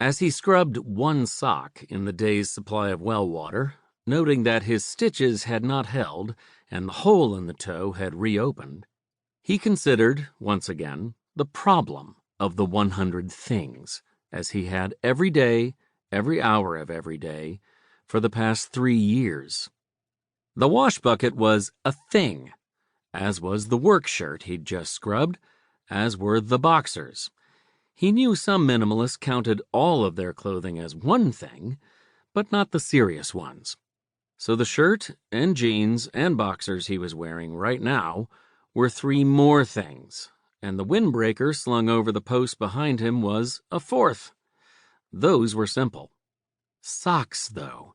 As he scrubbed one sock in the day's supply of well water, noting that his stitches had not held and the hole in the toe had reopened, he considered, once again, the problem of the 100 things, as he had every day, every hour of every day, for the past 3 years. The wash bucket was a thing, as was the work shirt he'd just scrubbed, as were the boxers. He knew some minimalists counted all of their clothing as one thing, but not the serious ones. So the shirt and jeans and boxers he was wearing right now were 3 more things, and the windbreaker slung over the post behind him was a 4th. Those were simple. Socks, though.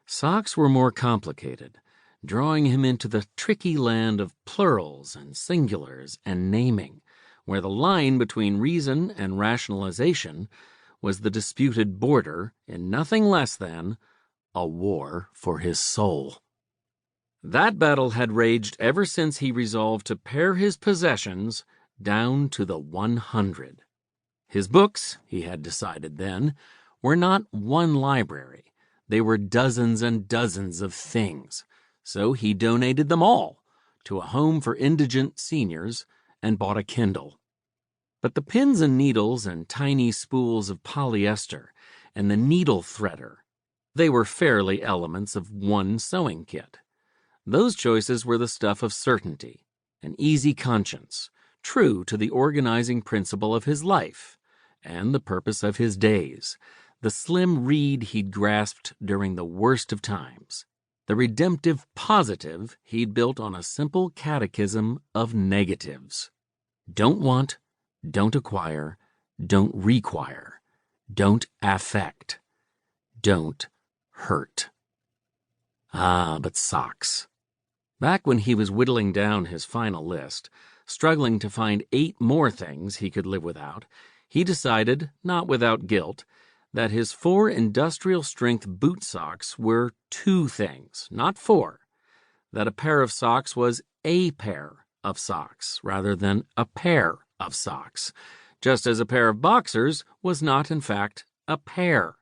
Socks were more complicated, drawing him into the tricky land of plurals and singulars and naming, where the line between reason and rationalization was the disputed border in nothing less than a war for his soul. That battle had raged ever since he resolved to pare his possessions down to the 100. His books, he had decided then, were not one library. They were dozens and dozens of things, so he donated them all to a home for indigent seniors and bought a Kindle. But the pins and needles and tiny spools of polyester and the needle threader, they were fairly elements of one sewing kit. Those choices were the stuff of certainty, an easy conscience, true to the organizing principle of his life and the purpose of his days, the slim reed he'd grasped during the worst of times, the redemptive positive he'd built on a simple catechism of negatives. Don't want, don't acquire, don't require, don't affect, don't hurt. Ah, but socks. Back when he was whittling down his final list, struggling to find 8 more things he could live without, he decided, not without guilt, that his 4 industrial-strength boot socks were 2 things, not 4, that a pair of socks was a pair of socks rather than a pair of socks, just as a pair of boxers was not, in fact, a pair.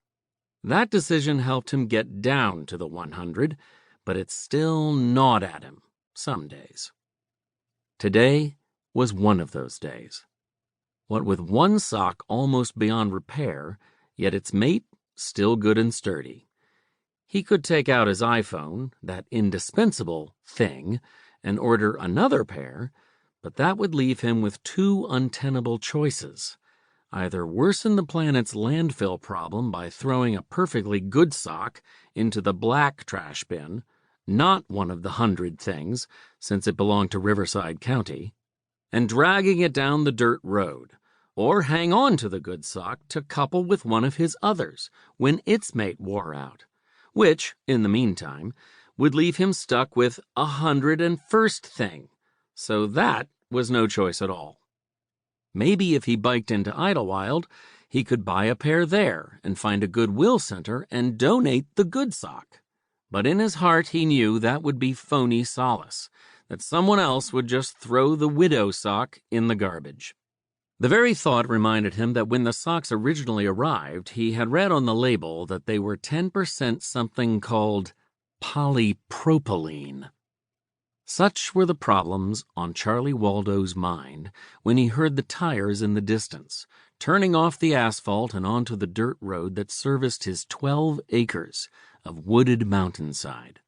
That decision helped him get down to the 100, but it still gnawed at him some days. Today was one of those days. What with one sock almost beyond repair, yet its mate still good and sturdy. He could take out his iPhone, that indispensable thing, and order another pair, but that would leave him with 2 untenable choices. Either worsen the planet's landfill problem by throwing a perfectly good sock into the black trash bin, not one of the 100 things, since it belonged to Riverside County, and dragging it down the dirt road, or hang on to the good sock to couple with one of his others when its mate wore out, which, in the meantime, would leave him stuck with 101st thing, so that was no choice at all. Maybe if he biked into Idlewild, he could buy a pair there and find a Goodwill center and donate the good sock. But in his heart he knew that would be phony solace, that someone else would just throw the widow sock in the garbage. The very thought reminded him that when the socks originally arrived, he had read on the label that they were 10% something called polypropylene. Such were the problems on Charlie Waldo's mind when he heard the tires in the distance, turning off the asphalt and onto the dirt road that serviced his 12 acres of wooded mountainside.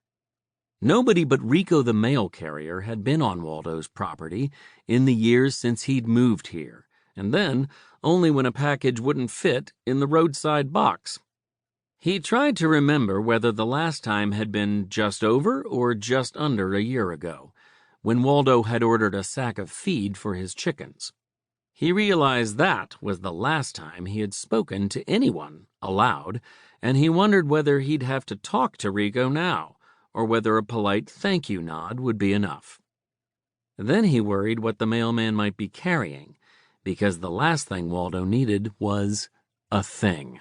Nobody but Rico the mail carrier had been on Waldo's property in the years since he'd moved here, and then only when a package wouldn't fit in the roadside box. He tried to remember whether the last time had been just over or just under a year ago, when Waldo had ordered a sack of feed for his chickens. He realized that was the last time he had spoken to anyone aloud, and he wondered whether he'd have to talk to Rico now, or whether a polite thank you nod would be enough. Then he worried what the mailman might be carrying, because the last thing Waldo needed was a thing.